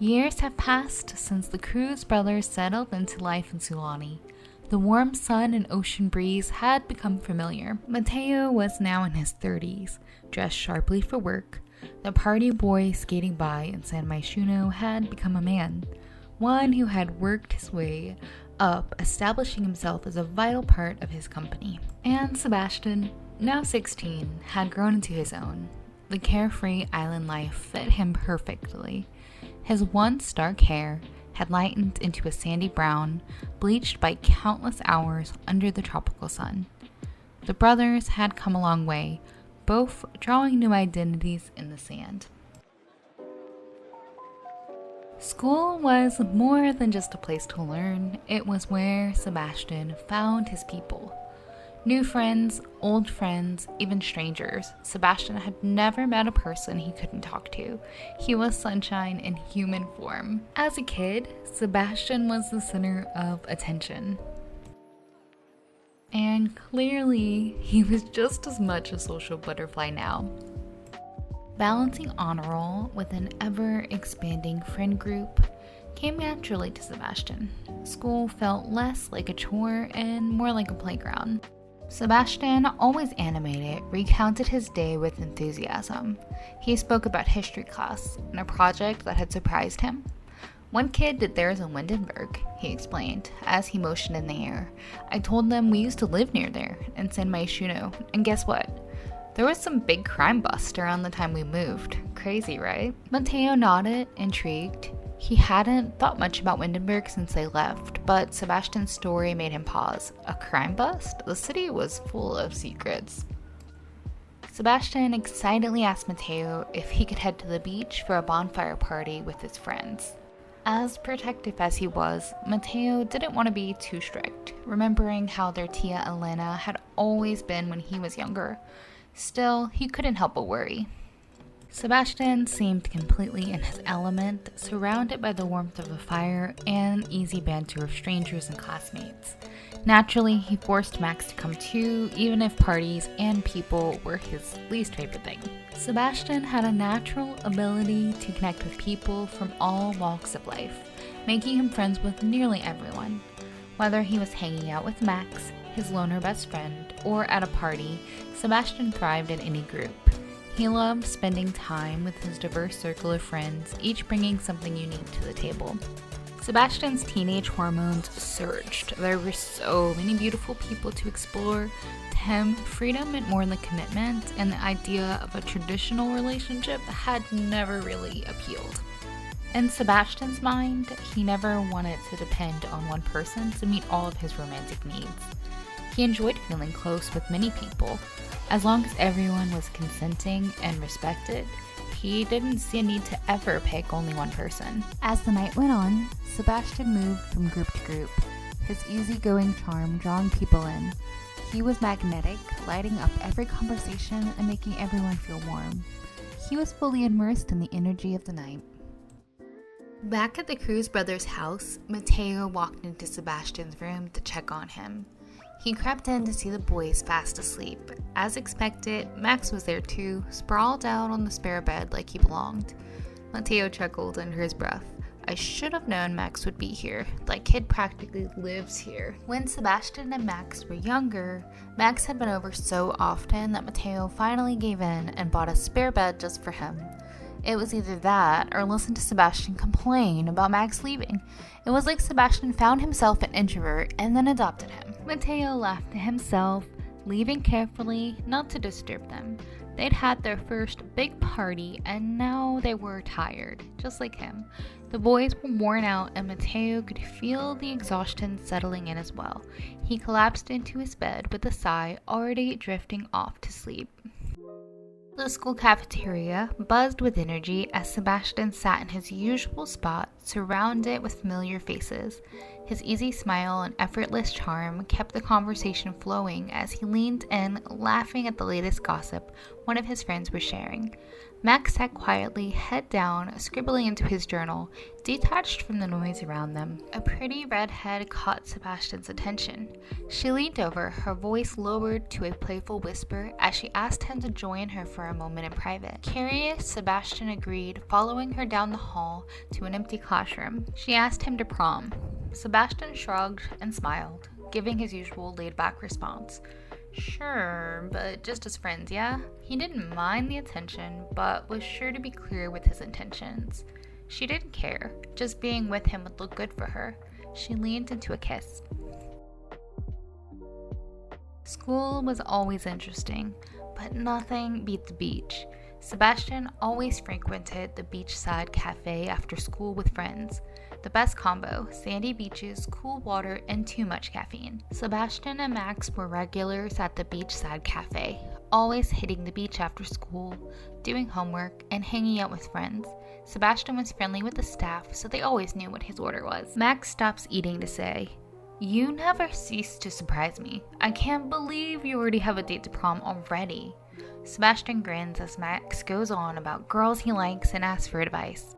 Years have passed since the Cruz brothers settled into life in Sulani. The warm sun and ocean breeze had become familiar. Mateo was now in his 30s, dressed sharply for work. The party boy skating by in San Myshuno had become a man, one who had worked his way up, establishing himself as a vital part of his company. And Sebastián, now 16, had grown into his own. The carefree island life fit him perfectly. His once dark hair had lightened into a sandy brown, bleached by countless hours under the tropical sun. The brothers had come a long way, both drawing new identities in the sand. School was more than just a place to learn. It was where Sebastián found his people. New friends, old friends, even strangers. Sebastián had never met a person he couldn't talk to. He was sunshine in human form. As a kid, Sebastián was the center of attention. And clearly, he was just as much a social butterfly now. Balancing honor roll with an ever-expanding friend group came naturally to Sebastián. School felt less like a chore and more like a playground. Sebastián, always animated, recounted his day with enthusiasm. He spoke about history class and a project that had surprised him. One kid did theirs in Windenburg, he explained, as he motioned in the air. I told them we used to live near there, in San Myshuno, and guess what? There was some big crime bust around the time we moved. Crazy, right? Mateo nodded, intrigued. He hadn't thought much about Windenburg since they left, but Sebastián's story made him pause. A crime bust? The city was full of secrets. Sebastián excitedly asked Mateo if he could head to the beach for a bonfire party with his friends. As protective as he was, Mateo didn't want to be too strict, remembering how their tia Elena had always been when he was younger. Still, he couldn't help but worry. Sebastián seemed completely in his element, surrounded by the warmth of a fire and easy banter of strangers and classmates. Naturally, he forced Max to come too, even if parties and people were his least favorite thing. Sebastián had a natural ability to connect with people from all walks of life, making him friends with nearly everyone. Whether he was hanging out with Max, his loner best friend, or at a party, Sebastián thrived in any group. He loved spending time with his diverse circle of friends, each bringing something unique to the table. Sebastián's teenage hormones surged. There were so many beautiful people to explore. To him, freedom meant more than commitment, and the idea of a traditional relationship had never really appealed. In Sebastián's mind, he never wanted to depend on one person to meet all of his romantic needs. He enjoyed feeling close with many people. As long as everyone was consenting and respected, he didn't see a need to ever pick only one person. As the night went on, Sebastián moved from group to group, his easygoing charm drawing people in. He was magnetic, lighting up every conversation and making everyone feel warm. He was fully immersed in the energy of the night. Back at the Cruz brothers' house, Mateo walked into Sebastián's room to check on him. He crept in to see the boys fast asleep. As expected, Max was there too, sprawled out on the spare bed like he belonged. Mateo chuckled under his breath. I should have known Max would be here. That kid practically lives here. When Sebastián and Max were younger, Max had been over so often that Mateo finally gave in and bought a spare bed just for him. It was either that or listen to Sebastián complain about Max leaving. It was like Sebastián found himself an introvert and then adopted him. Mateo laughed to himself, leaving carefully, not to disturb them. They'd had their first big party and now they were tired, just like him. The boys were worn out and Mateo could feel the exhaustion settling in as well. He collapsed into his bed with a sigh, already drifting off to sleep. The school cafeteria buzzed with energy as Sebastián sat in his usual spot, surrounded with familiar faces. His easy smile and effortless charm kept the conversation flowing as he leaned in, laughing at the latest gossip one of his friends was sharing. Max sat quietly, head down, scribbling into his journal, detached from the noise around them. A pretty redhead caught Sebastian's attention. She leaned over, her voice lowered to a playful whisper as she asked him to join her for a moment in private. Curious, Sebastian agreed, following her down the hall to an empty classroom. She asked him to prom. Sebastian shrugged and smiled, giving his usual laid-back response. Sure, but just as friends, yeah? He didn't mind the attention, but was sure to be clear with his intentions. She didn't care. Just being with him would look good for her. She leaned into a kiss. School was always interesting, but nothing beat the beach. Sebastian always frequented the beachside cafe after school with friends. The best combo, sandy beaches, cool water, and too much caffeine. Sebastian and Max were regulars at the beachside cafe, always hitting the beach after school, doing homework, and hanging out with friends. Sebastian was friendly with the staff, so they always knew what his order was. Max stops eating to say, "You never cease to surprise me. I can't believe you already have a date to prom already." Sebastian grins as Max goes on about girls he likes and asks for advice.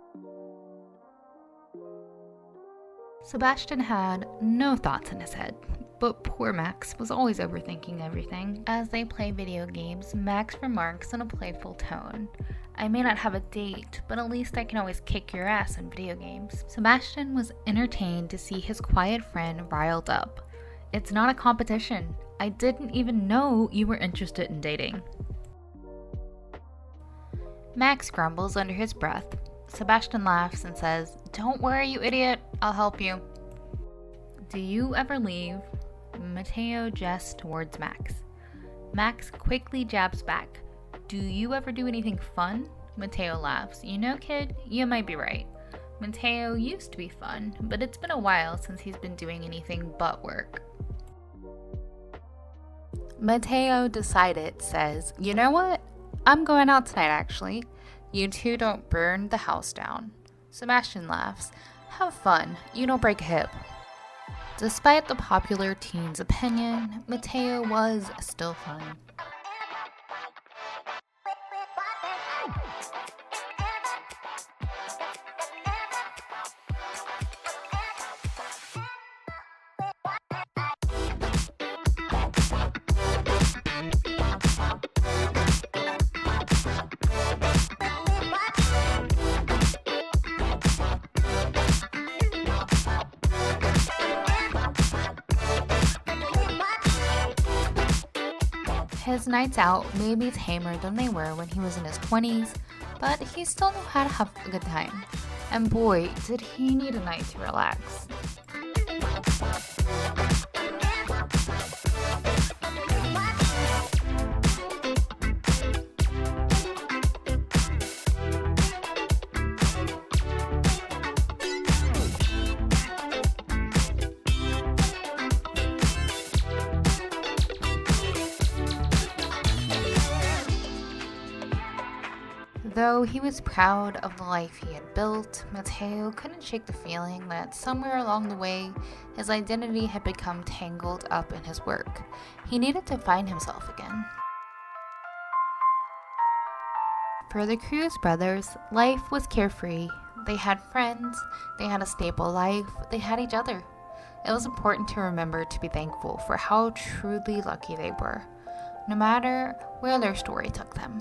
Sebastian had no thoughts in his head, but poor Max was always overthinking everything. As they play video games, Max remarks in a playful tone, "I may not have a date, but at least I can always kick your ass in video games." Sebastian was entertained to see his quiet friend riled up. "It's not a competition. I didn't even know you were interested in dating." Max grumbles under his breath. Sebastian laughs and says, "Don't worry, you idiot. I'll help you." "Do you ever leave?" Mateo gests towards Max. Max quickly jabs back. "Do you ever do anything fun?" Mateo laughs. "You know, kid, you might be right. Mateo used to be fun, but it's been a while since he's been doing anything but work." Mateo decided, says, "You know what? I'm going out tonight, actually. You two don't burn the house down." Sebastian laughs. "Have fun. You don't break a hip." Despite the popular teen's opinion, Mateo was still fun. His nights out may be tamer than they were when he was in his 20s, but he still knew how to have a good time. And boy, did he need a night to relax. Though he was proud of the life he had built, Mateo couldn't shake the feeling that somewhere along the way, his identity had become tangled up in his work. He needed to find himself again. For the Cruz brothers, life was carefree. They had friends, they had a stable life, they had each other. It was important to remember to be thankful for how truly lucky they were, no matter where their story took them.